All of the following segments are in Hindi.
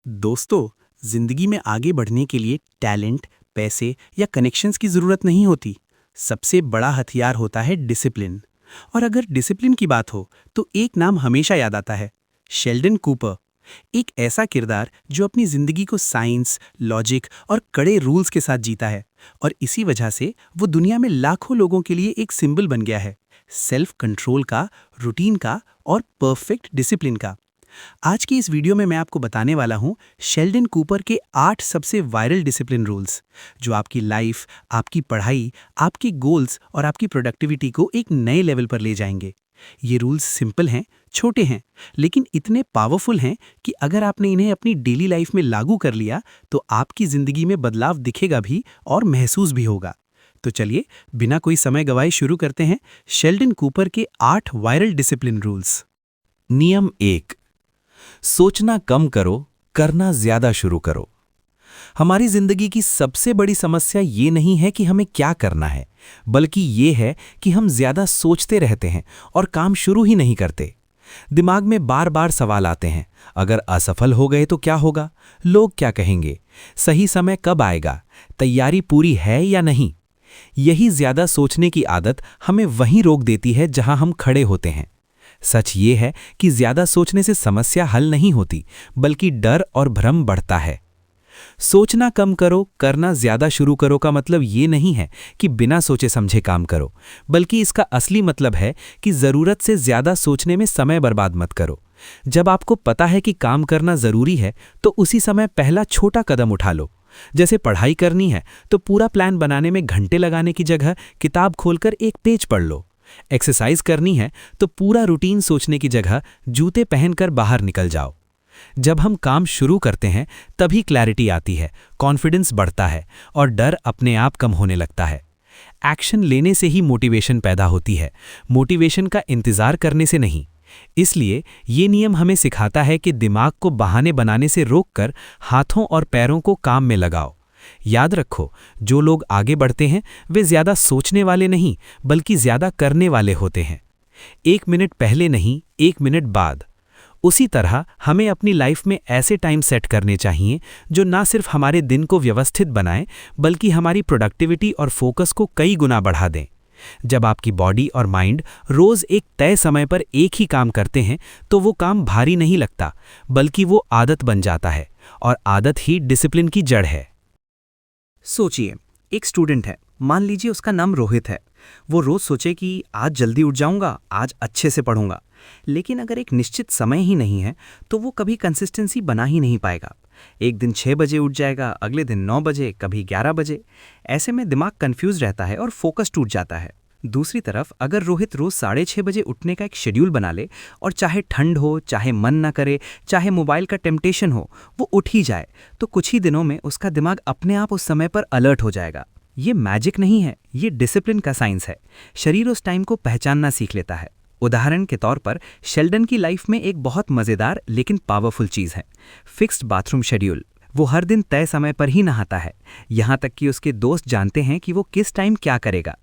दोस्तों, जिंदगी में आगे बढ़ने के लिए टैलेंट, पैसे या कनेक्शंस की ज़रूरत नहीं होती। सबसे बड़ा हथियार होता है डिसिप्लिन। और अगर डिसिप्लिन की बात हो तो एक नाम हमेशा याद आता है, शेल्डन कूपर। एक ऐसा किरदार जो अपनी ज़िंदगी को साइंस, लॉजिक और कड़े रूल्स के साथ जीता है, और इसी वजह से वो दुनिया में लाखों लोगों के लिए एक सिंबल बन गया है, सेल्फ कंट्रोल का, रूटीन का और परफेक्ट डिसिप्लिन का। आज की इस वीडियो में मैं आपको बताने वाला हूं शेल्डन कूपर के 8 सबसे वायरल डिसिप्लिन रूल्स, जो आपकी लाइफ, आपकी पढ़ाई, आपके गोल्स और आपकी प्रोडक्टिविटी को एक नए लेवल पर ले जाएंगे। ये रूल्स सिंपल हैं, छोटे हैं, लेकिन इतने पावरफुल हैं कि अगर आपने इन्हें अपनी डेली लाइफ में लागू कर लिया तो आपकी जिंदगी में बदलाव दिखेगा भी और महसूस भी होगा। तो चलिए, बिना कोई समय गवाए शुरू करते हैं शेल्डन कूपर के 8 वायरल डिसिप्लिन रूल्स। नियम 1। सोचना कम करो, करना ज्यादा शुरू करो। हमारी जिंदगी की सबसे बड़ी समस्या ये नहीं है कि हमें क्या करना है, बल्कि ये है कि हम ज्यादा सोचते रहते हैं और काम शुरू ही नहीं करते। दिमाग में बार बार सवाल आते हैं, अगर असफल हो गए तो क्या होगा, लोग क्या कहेंगे, सही समय कब आएगा, तैयारी पूरी है या नहीं। यही ज्यादा सोचने की आदत हमें वहीं रोक देती है जहां हम खड़े होते हैं। सच ये है कि ज्यादा सोचने से समस्या हल नहीं होती, बल्कि डर और भ्रम बढ़ता है। सोचना कम करो, करना ज्यादा शुरू करो का मतलब ये नहीं है कि बिना सोचे समझे काम करो, बल्कि इसका असली मतलब है कि जरूरत से ज्यादा सोचने में समय बर्बाद मत करो। जब आपको पता है कि काम करना जरूरी है, तो उसी समय पहला छोटा कदम उठा लो। जैसे पढ़ाई करनी है तो पूरा प्लान बनाने में घंटे लगाने की जगह किताब खोलकर एक पेज पढ़ लो। एक्सरसाइज करनी है तो पूरा रूटीन सोचने की जगह जूते पहनकर बाहर निकल जाओ। जब हम काम शुरू करते हैं तभी क्लैरिटी आती है, कॉन्फिडेंस बढ़ता है और डर अपने आप कम होने लगता है। एक्शन लेने से ही मोटिवेशन पैदा होती है, मोटिवेशन का इंतजार करने से नहीं। इसलिए ये नियम हमें सिखाता है कि दिमाग को बहाने बनाने से रोककर हाथों और पैरों को काम में लगाओ। याद रखो, जो लोग आगे बढ़ते हैं वे ज्यादा सोचने वाले नहीं, बल्कि ज्यादा करने वाले होते हैं। 1 मिनट पहले नहीं, 1 मिनट बाद। उसी तरह हमें अपनी लाइफ में ऐसे टाइम सेट करने चाहिए जो ना सिर्फ हमारे दिन को व्यवस्थित बनाएं, बल्कि हमारी प्रोडक्टिविटी और फोकस को कई गुना बढ़ा दें। जब आपकी बॉडी और माइंड रोज एक तय समय पर एक ही काम करते हैं, तो वो काम भारी नहीं लगता, बल्कि वो आदत बन जाता है, और आदत ही डिसिप्लिन की जड़ है। सोचिए, एक स्टूडेंट है, मान लीजिए उसका नाम रोहित है। वो रोज सोचे कि आज जल्दी उठ जाऊंगा, आज अच्छे से पढ़ूंगा। लेकिन अगर एक निश्चित समय ही नहीं है तो वो कभी कंसिस्टेंसी बना ही नहीं पाएगा। एक दिन 6 बजे उठ जाएगा, अगले दिन 9 बजे, कभी 11 बजे। ऐसे में दिमाग कंफ्यूज रहता है और फोकस टूट जाता है। दूसरी तरफ अगर रोहित रोज 6:30 बजे उठने का एक शेड्यूल बना ले, और चाहे ठंड हो, चाहे मन ना करे, चाहे मोबाइल का टेम्पटेशन हो, वो उठ ही जाए, तो कुछ ही दिनों में उसका दिमाग अपने आप उस समय पर अलर्ट हो जाएगा। ये मैजिक नहीं है, ये डिसिप्लिन का साइंस है। शरीर उस टाइम को पहचानना सीख लेता है। उदाहरण के तौर पर शेल्डन की लाइफ में एक बहुत मजेदार लेकिन पावरफुल चीज है, फिक्स्ड बाथरूम शेड्यूल। वो हर दिन तय समय पर ही नहाता है, यहाँ तक कि उसके दोस्त जानते हैं कि वो किस टाइम क्या करेगा।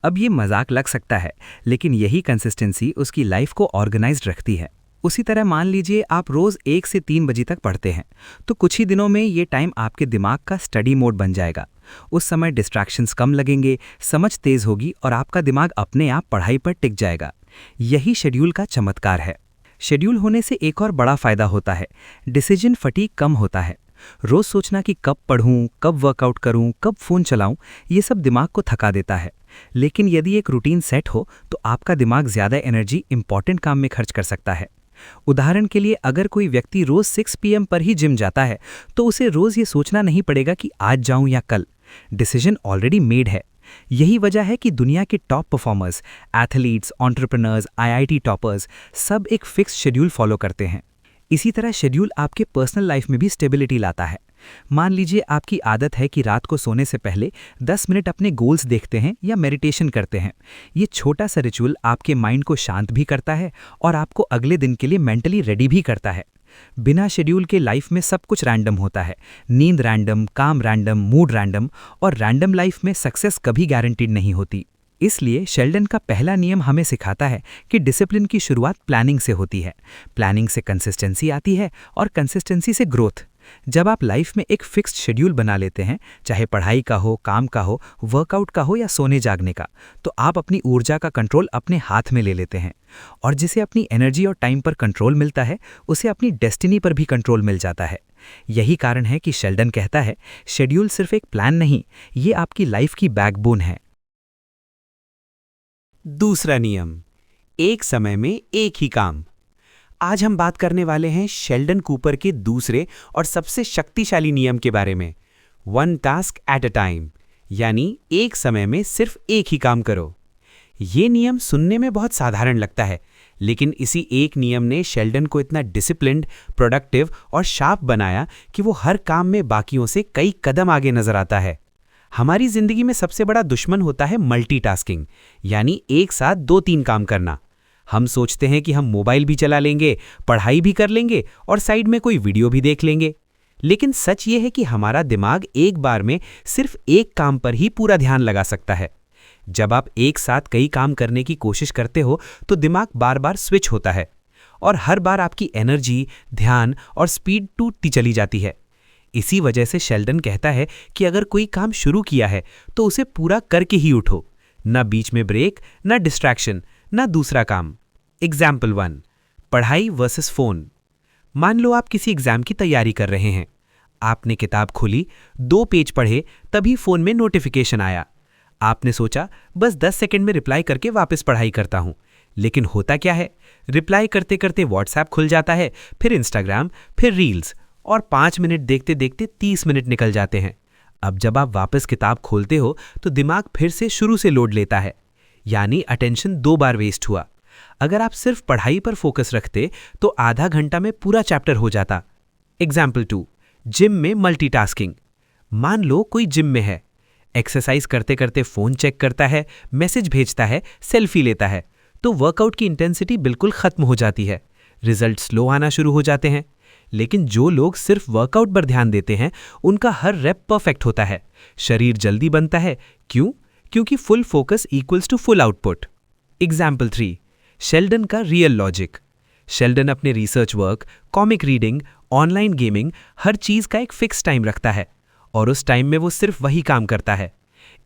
अब ये मजाक लग सकता है, लेकिन यही कंसिस्टेंसी उसकी लाइफ को ऑर्गेनाइज्ड रखती है। उसी तरह मान लीजिए आप रोज 1 से 3 बजे तक पढ़ते हैं, तो कुछ ही दिनों में ये टाइम आपके दिमाग का स्टडी मोड बन जाएगा। उस समय डिस्ट्रैक्शंस कम लगेंगे, समझ तेज होगी और आपका दिमाग अपने आप पढ़ाई पर टिक जाएगा। यही शेड्यूल का चमत्कार है। शेड्यूल होने से एक और बड़ा फायदा होता है, डिसीजन फटीग कम होता है। रोज सोचना कि कब पढ़ूं, कब वर्कआउट करूं, कब फोन चलाऊं, ये सब दिमाग को थका देता है। लेकिन यदि एक रूटीन सेट हो तो आपका दिमाग ज्यादा एनर्जी इंपॉर्टेंट काम में खर्च कर सकता है। उदाहरण के लिए अगर कोई व्यक्ति रोज 6 PM पर ही जिम जाता है, तो उसे रोज ये सोचना नहीं पड़ेगा कि आज जाऊं या कल। डिसीजन ऑलरेडी मेड है। यही वजह है कि दुनिया के top performers, athletes, entrepreneurs, IIT toppers सब एक फिक्स शेड्यूल फॉलो करते हैं। इसी तरह शेड्यूल आपके पर्सनल लाइफ में भी स्टेबिलिटी लाता है। मान लीजिए आपकी आदत है कि रात को सोने से पहले 10 मिनट अपने गोल्स देखते हैं या मेडिटेशन करते हैं। ये छोटा सा रिचुअल आपके माइंड को शांत भी करता है और आपको अगले दिन के लिए मेंटली रेडी भी करता है। बिना शेड्यूल के लाइफ में सब कुछ रैंडम होता है, नींद रैंडम, काम रैंडम, मूड रैंडम, और रैंडम लाइफ में सक्सेस कभी गारंटीड नहीं होती। इसलिए शेल्डन का पहला नियम हमें सिखाता है कि डिसिप्लिन की शुरुआत प्लानिंग से होती है, प्लानिंग से कंसिस्टेंसी आती है और कंसिस्टेंसी से ग्रोथ। जब आप लाइफ में एक फिक्स्ड शेड्यूल बना लेते हैं, चाहे पढ़ाई का हो, काम का हो, वर्कआउट का हो या सोने जागने का, तो आप अपनी ऊर्जा का कंट्रोल अपने हाथ में ले लेते हैं। और जिसे अपनी एनर्जी और टाइम पर कंट्रोल मिलता है, उसे अपनी डेस्टिनी पर भी कंट्रोल मिल जाता है। यही कारण है कि शेल्डन कहता है, शेड्यूल सिर्फ एक प्लान नहीं, ये आपकी लाइफ की बैकबोन है। दूसरा नियम, एक समय में एक ही काम। आज हम बात करने वाले हैं शेल्डन कूपर के दूसरे और सबसे शक्तिशाली नियम के बारे में, one task at a time, यानी एक समय में सिर्फ एक ही काम करो। ये नियम सुनने में बहुत साधारण लगता है, लेकिन इसी एक नियम ने शेल्डन को इतना डिसिप्लिन्ड, प्रोडक्टिव और शार्प बनाया कि वो हर काम में बाकियों से कई कदम आगे नजर आता है। हमारी जिंदगी में सबसे बड़ा दुश्मन होता है मल्टीटास्किंग, यानी एक साथ 2-3 काम करना। हम सोचते हैं कि हम मोबाइल भी चला लेंगे, पढ़ाई भी कर लेंगे और साइड में कोई वीडियो भी देख लेंगे। लेकिन सच ये है कि हमारा दिमाग एक बार में सिर्फ एक काम पर ही पूरा ध्यान लगा सकता है। जब आप एक साथ कई काम करने की कोशिश करते हो तो दिमाग बार बार स्विच होता है और हर बार आपकी एनर्जी, ध्यान और स्पीड टूटती चली जाती है। इसी वजह से शेल्डन कहता है कि अगर कोई काम शुरू किया है तो उसे पूरा करके ही उठो, ना बीच में ब्रेक, ना डिस्ट्रैक्शन, ना दूसरा काम। एग्जाम्पल 1, पढ़ाई वर्सेस फोन। मान लो आप किसी एग्जाम की तैयारी कर रहे हैं। आपने किताब खोली, 2 पेज पढ़े, तभी फोन में नोटिफिकेशन आया। आपने सोचा बस 10 सेकंड में रिप्लाई करके वापस पढ़ाई करता हूं। लेकिन होता क्या है, रिप्लाई करते करते व्हाट्सएप खुल जाता है, फिर इंस्टाग्राम, फिर रील्स, और 5 मिनट देखते देखते 30 मिनट निकल जाते हैं। अब जब आप वापस किताब खोलते हो तो दिमाग फिर से शुरू से लोड लेता है, यानी अटेंशन 2 बार वेस्ट हुआ। अगर आप सिर्फ पढ़ाई पर फोकस रखते तो आधा घंटा में पूरा चैप्टर हो जाता। एग्जाम्पल 2, जिम में मल्टीटास्किंग। मान लो कोई जिम में है, एक्सरसाइज करते करते फोन चेक करता है, मैसेज भेजता है, सेल्फी लेता है, तो वर्कआउट की इंटेंसिटी बिल्कुल खत्म हो जाती है, रिजल्ट स्लो आना शुरू हो जाते हैं। लेकिन जो लोग सिर्फ वर्कआउट पर ध्यान देते हैं, उनका हर रेप परफेक्ट होता है, शरीर जल्दी बनता है। क्यों? क्योंकि full focus equals to full output. Example 3, Sheldon का रियल लॉजिक। शेल्डन अपने research work, comic reading, online gaming, हर चीज का एक फिक्स टाइम रखता है और उस टाइम में वो सिर्फ वही काम करता है।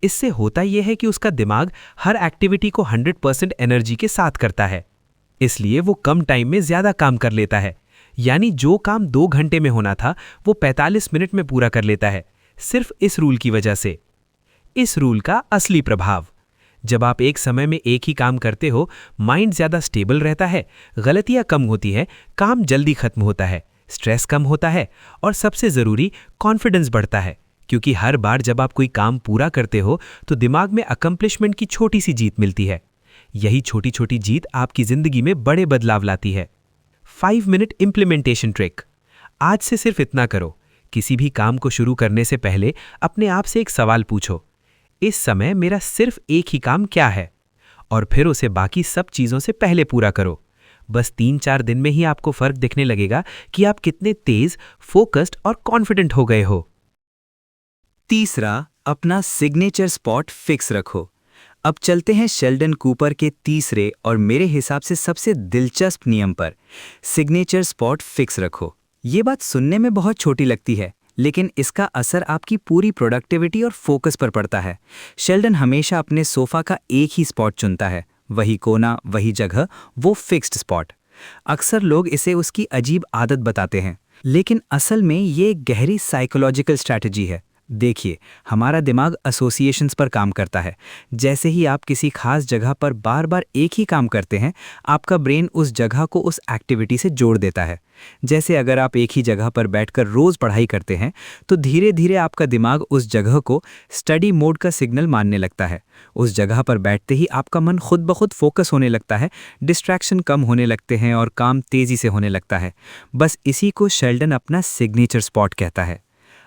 इससे होता यह है कि उसका दिमाग हर एक्टिविटी को 100% एनर्जी के साथ करता है, इसलिए वो कम टाइम में ज्यादा काम कर लेता है। यानी जो काम 2 घंटे में होना था वो 45 मिनट में पूरा कर लेता है, सिर्फ इस रूल की वजह से। इस रूल का असली प्रभाव, जब आप एक समय में एक ही काम करते हो, माइंड ज्यादा स्टेबल रहता है, गलतियां कम होती है, काम जल्दी खत्म होता है, स्ट्रेस कम होता है और सबसे जरूरी कॉन्फिडेंस बढ़ता है। क्योंकि हर बार जब आप कोई काम पूरा करते हो तो दिमाग में अकम्प्लिशमेंट की छोटी सी जीत मिलती है। यही छोटी छोटी जीत आपकी जिंदगी में बड़े बदलाव लाती है। 5 मिनट इम्प्लीमेंटेशन ट्रिक। आज से सिर्फ इतना करो, किसी भी काम को शुरू करने से पहले अपने आप से एक सवाल पूछो, इस समय मेरा सिर्फ एक ही काम क्या है, और फिर उसे बाकी सब चीजों से पहले पूरा करो। बस 3-4 दिन में ही आपको फर्क दिखने लगेगा कि आप कितने तेज, फोकस्ड और कॉन्फिडेंट हो गए हो। तीसरा, अपना सिग्नेचर स्पॉट फिक्स रखो। अब चलते हैं शेल्डन कूपर के तीसरे और मेरे हिसाब से सबसे दिलचस्प नियम पर, सिग्नेचर स्पॉट फिक्स रखो। ये बात सुनने में बहुत छोटी लगती है, लेकिन इसका असर आपकी पूरी प्रोडक्टिविटी और फोकस पर पड़ता है। शेल्डन हमेशा अपने सोफा का एक ही स्पॉट चुनता है, वही कोना, वही जगह, वो फिक्स्ड स्पॉट। अक्सर लोग इसे उसकी अजीब आदत बताते हैं, लेकिन असल में ये एक गहरी साइकोलॉजिकल स्ट्रैटेजी है। देखिए, हमारा दिमाग एसोसिएशंस पर काम करता है। जैसे ही आप किसी खास जगह पर बार बार एक ही काम करते हैं, आपका ब्रेन उस जगह को उस एक्टिविटी से जोड़ देता है। जैसे अगर आप एक ही जगह पर बैठकर रोज पढ़ाई करते हैं, तो धीरे धीरे आपका दिमाग उस जगह को स्टडी मोड का सिग्नल मानने लगता है। उस जगह पर बैठते ही आपका मन खुद ब खुद फोकस होने लगता है, डिस्ट्रैक्शन कम होने लगते हैं और काम तेजी से होने लगता है। बस इसी को शेल्डन अपना सिग्नेचर स्पॉट कहता है।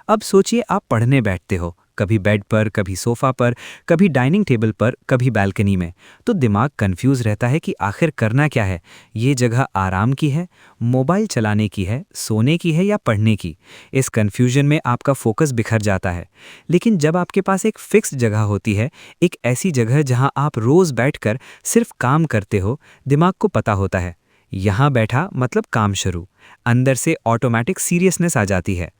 अब सोचिए, आप पढ़ने बैठते हो, कभी बेड पर, कभी सोफा पर, कभी डाइनिंग टेबल पर, कभी बालकनी में, तो दिमाग कंफ्यूज रहता है कि आखिर करना क्या है। ये जगह आराम की है, मोबाइल चलाने की है, सोने की है या पढ़ने की। इस कंफ्यूजन में आपका फोकस बिखर जाता है। लेकिन जब आपके पास एक फिक्स जगह होती है, एक ऐसी जगह जहां आप रोज बैठकर सिर्फ काम करते हो, दिमाग को पता होता है, यहाँ बैठा मतलब काम शुरू। अंदर से ऑटोमेटिक सीरियसनेस आ जाती है।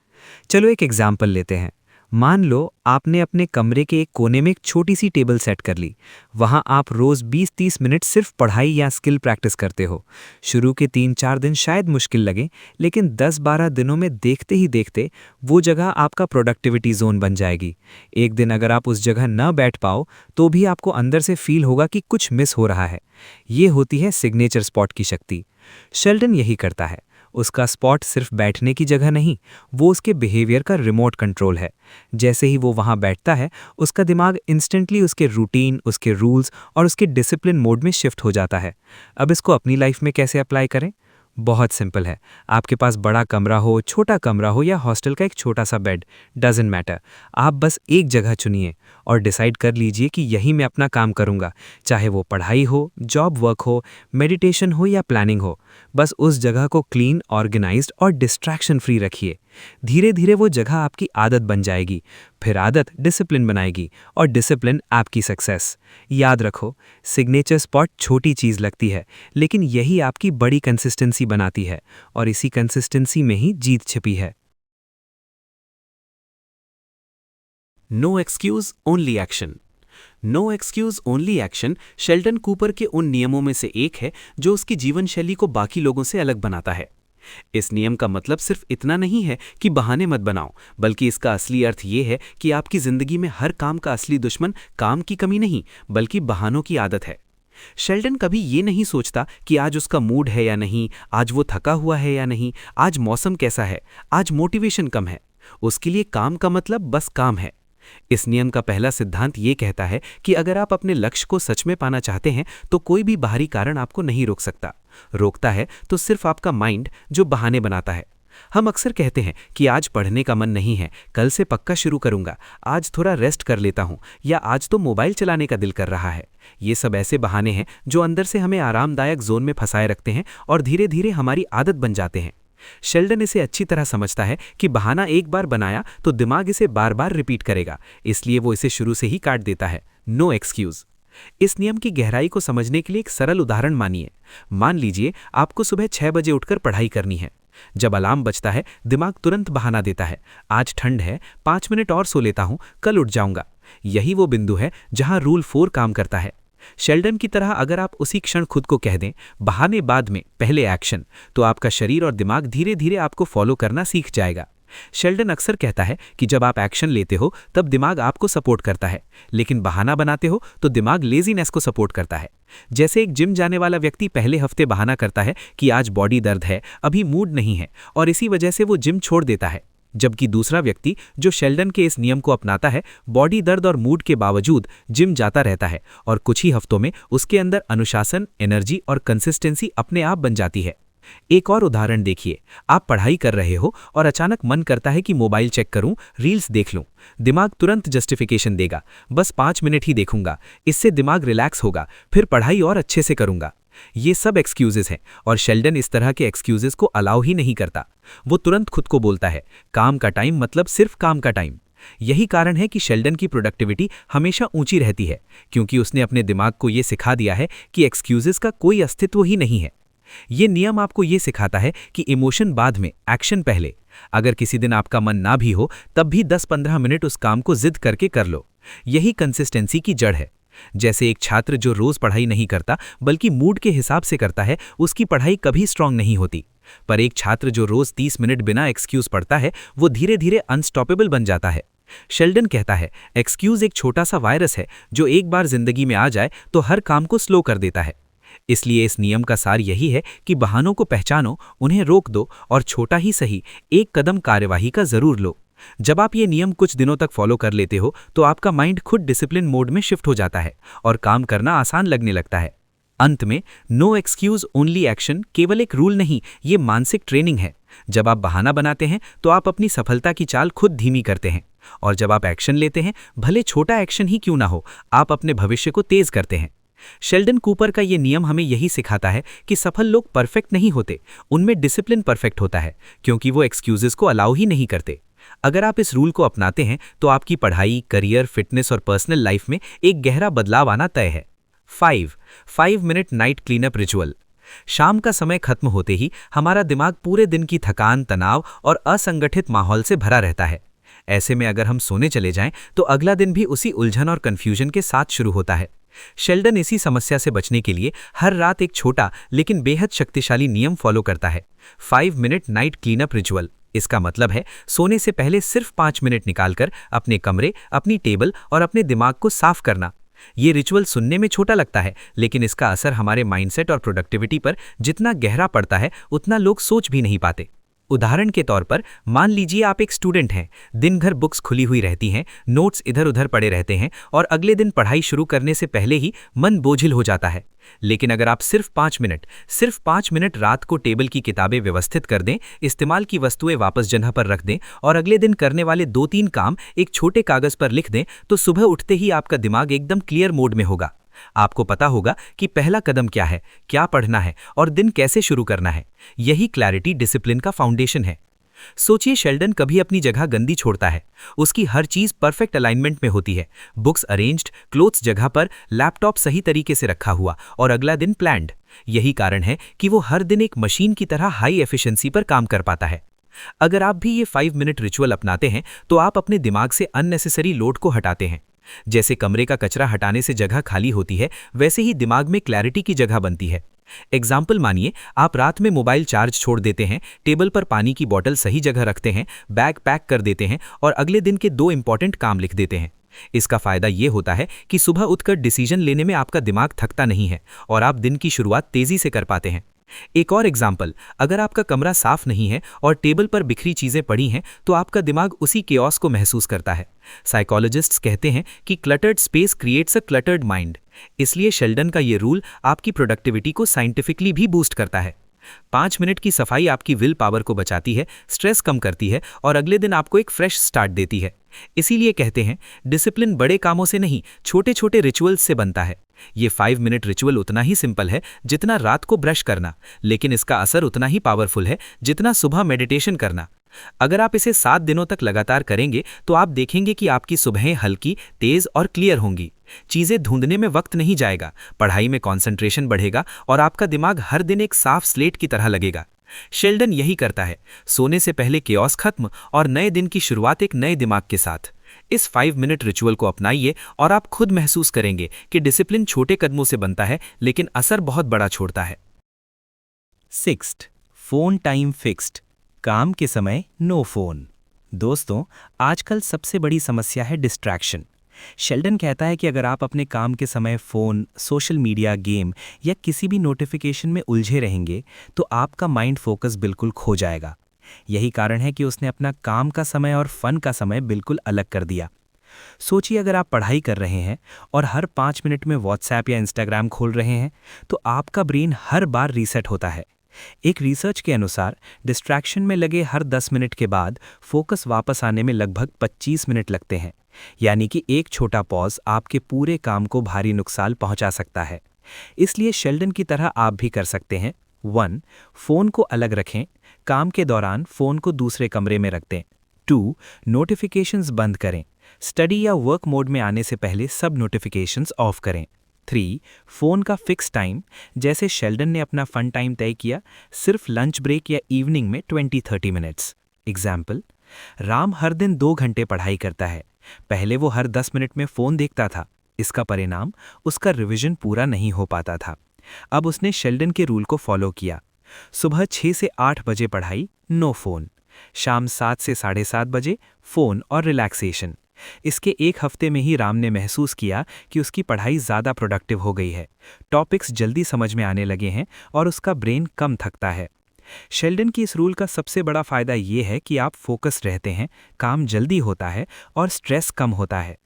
चलो एक एग्जाम्पल लेते हैं। मान लो आपने अपने कमरे के एक कोने में एक छोटी सी टेबल सेट कर ली। वहाँ आप रोज़ 20-30 मिनट सिर्फ पढ़ाई या स्किल प्रैक्टिस करते हो। शुरू के 3-4 दिन शायद मुश्किल लगे, लेकिन 10-12 दिनों में देखते ही देखते वो जगह आपका प्रोडक्टिविटी जोन बन जाएगी। एक दिन अगर आप उस जगह न बैठ पाओ तो भी आपको अंदर से फील होगा कि कुछ मिस हो रहा है। ये होती है सिग्नेचर स्पॉट की शक्ति। शेल्डन यही करता है। उसका स्पॉट सिर्फ बैठने की जगह नहीं, वो उसके बिहेवियर का रिमोट कंट्रोल है। जैसे ही वो वहाँ बैठता है, उसका दिमाग इंस्टेंटली उसके रूटीन, उसके रूल्स और उसके डिसिप्लिन मोड में शिफ्ट हो जाता है। अब इसको अपनी लाइफ में कैसे अप्लाई करें? बहुत सिंपल है। आपके पास बड़ा कमरा हो, छोटा कमरा हो या हॉस्टल का एक छोटा सा बेड, डजंट मैटर। आप बस एक जगह चुनिए और डिसाइड कर लीजिए कि यहीं मैं अपना काम करूंगा, चाहे वो पढ़ाई हो, जॉब वर्क हो, मेडिटेशन हो या प्लानिंग हो। बस उस जगह को क्लीन, ऑर्गेनाइज्ड और डिस्ट्रैक्शन फ्री रखिए। धीरे धीरे वो जगह आपकी आदत बन जाएगी, फिर आदत डिसिप्लिन बनाएगी और डिसिप्लिन आपकी सक्सेस। याद रखो, सिग्नेचर स्पॉट छोटी चीज़ लगती है, लेकिन यही आपकी बड़ी कंसिस्टेंसी बनाती है और इसी कंसिस्टेंसी में ही जीत छिपी है। No excuse only action. No excuse only action Sheldon Cooper के उन नियमों में से एक है जो उसकी जीवन शैली को बाकी लोगों से अलग बनाता है। इस नियम का मतलब सिर्फ इतना नहीं है कि बहाने मत बनाओ, बल्कि इसका असली अर्थ ये है कि आपकी जिंदगी में हर काम का असली दुश्मन काम की कमी नहीं, बल्कि बहानों की आदत है। शेल्डन कभी ये नहीं सोचता कि आज उसका मूड है या नहीं, आज वो थका हुआ है या नहीं, आज मौसम कैसा है, आज मोटिवेशन कम है। उसके लिए काम का मतलब बस काम है। इस नियम का पहला सिद्धांत ये कहता है कि अगर आप अपने लक्ष्य को सच में पाना चाहते हैं तो कोई भी बाहरी कारण आपको नहीं रोक सकता। रोकता है तो सिर्फ आपका माइंड, जो बहाने बनाता है। हम अक्सर कहते हैं कि आज पढ़ने का मन नहीं है, कल से पक्का शुरू करूंगा, आज थोड़ा रेस्ट कर लेता हूं, या आज तो मोबाइल चलाने का दिल कर रहा है। ये सब ऐसे बहाने हैं जो अंदर से हमें आरामदायक जोन में फंसाए रखते हैं और धीरे धीरे हमारी आदत बन जाते हैं। शेल्डन इसे अच्छी तरह समझता है कि बहाना एक बार बनाया तो दिमाग इसे बार बार रिपीट करेगा, इसलिए वो इसे शुरू से ही काट देता है। No excuse. इस नियम की गहराई को समझने के लिए एक सरल उदाहरण मानिए। मान लीजिए आपको सुबह 6 बजे उठकर पढ़ाई करनी है। जब अलार्म बजता है, दिमाग तुरंत बहाना देता है, आज ठंड है, 5 मिनट और सो लेता हूं, कल उठ जाऊंगा। यही वो बिंदु है जहां रूल 4 काम करता है। शेल्डन की तरह अगर आप उसी क्षण खुद को कह दें, बहाने बाद में पहले एक्शन, तो आपका शरीर और दिमाग धीरे धीरे आपको फॉलो करना सीख जाएगा। शेल्डन अक्सर कहता है कि जब आप एक्शन लेते हो तब दिमाग आपको सपोर्ट करता है, लेकिन बहाना बनाते हो तो दिमाग लेजीनेस को सपोर्ट करता है। जैसे एक जिम जाने वाला व्यक्ति पहले हफ्ते बहाना करता है कि आज बॉडी दर्द है, अभी मूड नहीं है, और इसी वजह से वो जिम छोड़ देता है। जबकि दूसरा व्यक्ति जो शेल्डन के इस नियम को अपनाता है, बॉडी दर्द और मूड के बावजूद जिम जाता रहता है और कुछ ही हफ्तों में उसके अंदर अनुशासन, एनर्जी और कंसिस्टेंसी अपने आप बन जाती है। एक और उदाहरण देखिए। आप पढ़ाई कर रहे हो और अचानक मन करता है कि मोबाइल चेक करूं, रील्स देख लूं। दिमाग तुरंत जस्टिफिकेशन देगा, बस 5 मिनट ही देखूंगा, इससे दिमाग रिलैक्स होगा, फिर पढ़ाई और अच्छे से करूंगा। ये सब एक्सक्यूजेस हैं और शेल्डन इस तरह के एक्सक्यूजेस को अलाउ ही नहीं करता। वो तुरंत खुद को बोलता है, काम का टाइम मतलब सिर्फ काम का टाइम। यही कारण है कि शेल्डन की प्रोडक्टिविटी हमेशा ऊंची रहती है, क्योंकि उसने अपने दिमाग को ये सिखा दिया है कि एक्सक्यूजेस का कोई अस्तित्व ही नहीं है। ये नियम आपको ये सिखाता है कि इमोशन बाद में, एक्शन पहले। अगर किसी दिन आपका मन ना भी हो, तब भी 10-15 मिनट उस काम को जिद करके कर लो। यही कंसिस्टेंसी की जड़ है। जैसे एक छात्र जो रोज पढ़ाई नहीं करता बल्कि मूड के हिसाब से करता है, उसकी पढ़ाई कभी स्ट्रांग नहीं होती। पर एक छात्र जो रोज 30 मिनट बिना एक्सक्यूज पढ़ता है, वो धीरे धीरे अनस्टॉपेबल बन जाता है। शेल्डन कहता है, एक्सक्यूज एक छोटा सा वायरस है जो एक बार जिंदगी में आ जाए तो हर काम को स्लो कर देता है। इसलिए इस नियम का सार यही है कि बहानों को पहचानो, उन्हें रोक दो और छोटा ही सही एक कदम कार्यवाही का जरूर लो। जब आप ये नियम कुछ दिनों तक फॉलो कर लेते हो तो आपका माइंड खुद डिसिप्लिन मोड में शिफ्ट हो जाता है और काम करना आसान लगने लगता है। अंत में, नो एक्सक्यूज ओनली एक्शन केवल एक रूल नहीं, ये मानसिक ट्रेनिंग है। जब आप बहाना बनाते हैं तो आप अपनी सफलता की चाल खुद धीमी करते हैं, और जब आप एक्शन लेते हैं, भले छोटा एक्शन ही क्यों ना हो, आप अपने भविष्य को तेज करते हैं। शेल्डन कूपर का ये नियम हमें यही सिखाता है कि सफल लोग परफेक्ट नहीं होते, उनमें डिसिप्लिन परफेक्ट होता है, क्योंकि वो एक्सक्यूजेस को अलाउ ही नहीं करते। अगर आप इस रूल को अपनाते हैं तो आपकी पढ़ाई, करियर, फिटनेस और पर्सनल लाइफ में एक गहरा बदलाव आना तय है। 5 मिनट नाइट क्लीनअप रिचुअल। शाम का समय खत्म होते ही हमारा दिमाग पूरे दिन की थकान, तनाव और असंगठित माहौल से भरा रहता है। ऐसे में अगर हम सोने चले जाएं तो अगला दिन भी उसी उलझन और कन्फ्यूजन के साथ शुरू होता है। शेल्डन इसी समस्या से बचने के लिए हर रात एक छोटा लेकिन बेहद शक्तिशाली नियम फॉलो करता है, 5 मिनट नाइट क्लीनअप रिचुअल। इसका मतलब है सोने से पहले सिर्फ 5 मिनट निकालकर अपने कमरे, अपनी टेबल और अपने दिमाग को साफ करना। ये रिचुअल सुनने में छोटा लगता है, लेकिन इसका असर हमारे माइंडसेट और प्रोडक्टिविटी पर जितना गहरा पड़ता है उतना लोग सोच भी नहीं पाते। उदाहरण के तौर पर मान लीजिए आप एक स्टूडेंट हैं, दिन भर बुक्स खुली हुई रहती हैं, नोट्स इधर उधर पड़े रहते हैं और अगले दिन पढ़ाई शुरू करने से पहले ही मन बोझिल हो जाता है। लेकिन अगर आप सिर्फ 5 मिनट रात को टेबल की किताबें व्यवस्थित कर दें, इस्तेमाल की वस्तुएं वापस जगह पर रख दें और अगले दिन करने वाले 2-3 काम एक छोटे कागज पर लिख दें, तो सुबह उठते ही आपका दिमाग एकदम क्लियर मोड में होगा। आपको पता होगा कि पहला कदम क्या है, क्या पढ़ना है और दिन कैसे शुरू करना है। यही क्लैरिटी डिसिप्लिन का फाउंडेशन है। सोचिए, शेल्डन कभी अपनी जगह गंदी छोड़ता है। उसकी हर चीज परफेक्ट अलाइनमेंट में होती है, बुक्स अरेंज्ड, क्लोथ्स जगह पर, लैपटॉप सही तरीके से रखा हुआ और अगला दिन प्लान्ड। यही कारण है कि वो हर दिन एक मशीन की तरह हाई एफिशिएंसी पर काम कर पाता है। अगर आप भी ये 5 मिनट रिचुअल अपनाते हैं तो आप अपने दिमाग से अननेसेसरी लोड को हटाते हैं। जैसे कमरे का कचरा हटाने से जगह खाली होती है, वैसे ही दिमाग में क्लैरिटी की जगह बनती है। एग्जाम्पल मानिए, आप रात में मोबाइल चार्ज छोड़ देते हैं, टेबल पर पानी की बोतल सही जगह रखते हैं, बैग पैक कर देते हैं और अगले दिन के 2 इंपॉर्टेंट काम लिख देते हैं। इसका फायदा ये होता है कि सुबह उठकर डिसीजन लेने में आपका दिमाग थकता नहीं है और आप दिन की शुरुआत तेजी से कर पाते हैं। एक और एग्जाम्पल, अगर आपका कमरा साफ नहीं है और टेबल पर बिखरी चीजें पड़ी हैं, तो आपका दिमाग उसी केओस को महसूस करता है। साइकोलॉजिस्ट्स कहते हैं कि cluttered space creates a cluttered mind. इसलिए शेल्डन का ये रूल आपकी प्रोडक्टिविटी को साइंटिफिकली भी बूस्ट करता है। 5 मिनट की सफाई आपकी विल पावर को बचाती है, स्ट्रेस कम करती है और अगले दिन आपको एक फ्रेश स्टार्ट देती है। इसीलिए कहते हैं, डिसिप्लिन बड़े कामों से नहीं, छोटे छोटे रिचुअल्स से बनता है। ये 5 मिनट रिचुअल उतना ही सिंपल है जितना रात को ब्रश करना, लेकिन इसका असर उतना ही पावरफुल है जितना सुबह मेडिटेशन करना। अगर आप इसे 7 दिनों तक लगातार करेंगे तो आप देखेंगे कि आपकी सुबहें हल्की, तेज और क्लियर होंगी। चीजें ढूंढने में वक्त नहीं जाएगा, पढ़ाई में कंसंट्रेशन बढ़ेगा और आपका दिमाग हर दिन एक साफ स्लेट की तरह लगेगा। शेल्डन यही करता है, सोने से पहले केओस खत्म और नए दिन की शुरुआत एक नए दिमाग के साथ। इस 5 मिनट रिचुअल को अपनाइए और आप खुद महसूस करेंगे कि डिसिप्लिन छोटे कदमों से बनता है, लेकिन असर बहुत बड़ा छोड़ता है। 6. Phone time fixed. काम के समय नो फोन। दोस्तों, आजकल सबसे बड़ी समस्या है डिस्ट्रैक्शन। शेल्डन कहता है कि अगर आप अपने काम के समय फ़ोन, सोशल मीडिया, गेम या किसी भी नोटिफिकेशन में उलझे रहेंगे तो आपका माइंड फोकस बिल्कुल खो जाएगा। यही कारण है कि उसने अपना काम का समय और फन का समय बिल्कुल अलग कर दिया। सोचिए, अगर आप पढ़ाई कर रहे हैं और हर 5 मिनट में व्हाट्सएप या इंस्टाग्राम खोल रहे हैं तो आपका ब्रेन हर बार रीसेट होता है। एक रिसर्च के अनुसार डिस्ट्रैक्शन में लगे हर 10 मिनट के बाद फोकस वापस आने में लगभग 25 मिनट लगते हैं। यानी कि एक छोटा पॉज आपके पूरे काम को भारी नुकसान पहुंचा सकता है। इसलिए शेल्डन की तरह आप भी कर सकते हैं। 1. फ़ोन को अलग रखें, काम के दौरान फ़ोन को दूसरे कमरे में रख दें। 2. नोटिफिकेशंस बंद करें, स्टडी या वर्क मोड में आने से पहले सब नोटिफिकेशंस ऑफ करें। 3. फ़ोन का फिक्स टाइम, जैसे शेल्डन ने अपना फन टाइम तय किया, सिर्फ लंच ब्रेक या इवनिंग में 20-30 मिनट्स। एग्जाम्पल, राम हर दिन 2 घंटे पढ़ाई करता है। पहले वो हर 10 मिनट में फ़ोन देखता था। इसका परिणाम उसका रिवीजन पूरा नहीं हो पाता था। अब उसने शेल्डन के रूल को फॉलो किया। सुबह 6 से 8 बजे पढ़ाई, नो फ़ोन। शाम 7 से 7:30 बजे फ़ोन और रिलैक्सेशन। इसके एक हफ्ते में ही राम ने महसूस किया कि उसकी पढ़ाई ज़्यादा प्रोडक्टिव हो गई है, टॉपिक्स जल्दी समझ में आने लगे हैं और उसका ब्रेन कम थकता है। शेल्डन की इस रूल का सबसे बड़ा फायदा ये है कि आप फोकस रहते हैं, काम जल्दी होता है और स्ट्रेस कम होता है।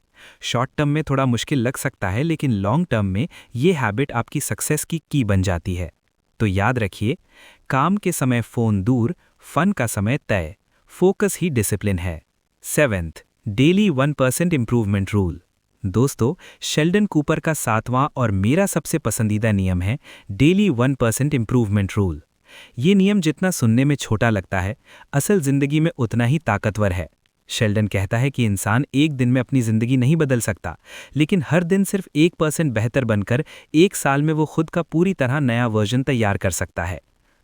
शॉर्ट टर्म में थोड़ा मुश्किल लग सकता है, लेकिन लॉन्ग टर्म में ये हैबिट आपकी सक्सेस की बन जाती है। तो याद रखिए, काम के समय फ़ोन दूर, फन का समय तय, फोकस ही डिसिप्लिन है। 7. Daily 1% improvement rule. दोस्तों, शेल्डन कूपर का 7वां और मेरा सबसे पसंदीदा नियम है डेली 1% इम्प्रूवमेंट रूल। ये नियम जितना सुनने में छोटा लगता है, असल जिंदगी में उतना ही ताकतवर है। शेल्डन कहता है कि इंसान एक दिन में अपनी ज़िंदगी नहीं बदल सकता, लेकिन हर दिन सिर्फ 1% बेहतर बनकर 1 साल में वो खुद का पूरी तरह नया वर्जन तैयार कर सकता है।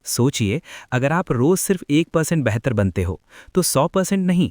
सोचिए, अगर आप रोज़ सिर्फ 1% बेहतर बनते हो, तो 100% नहीं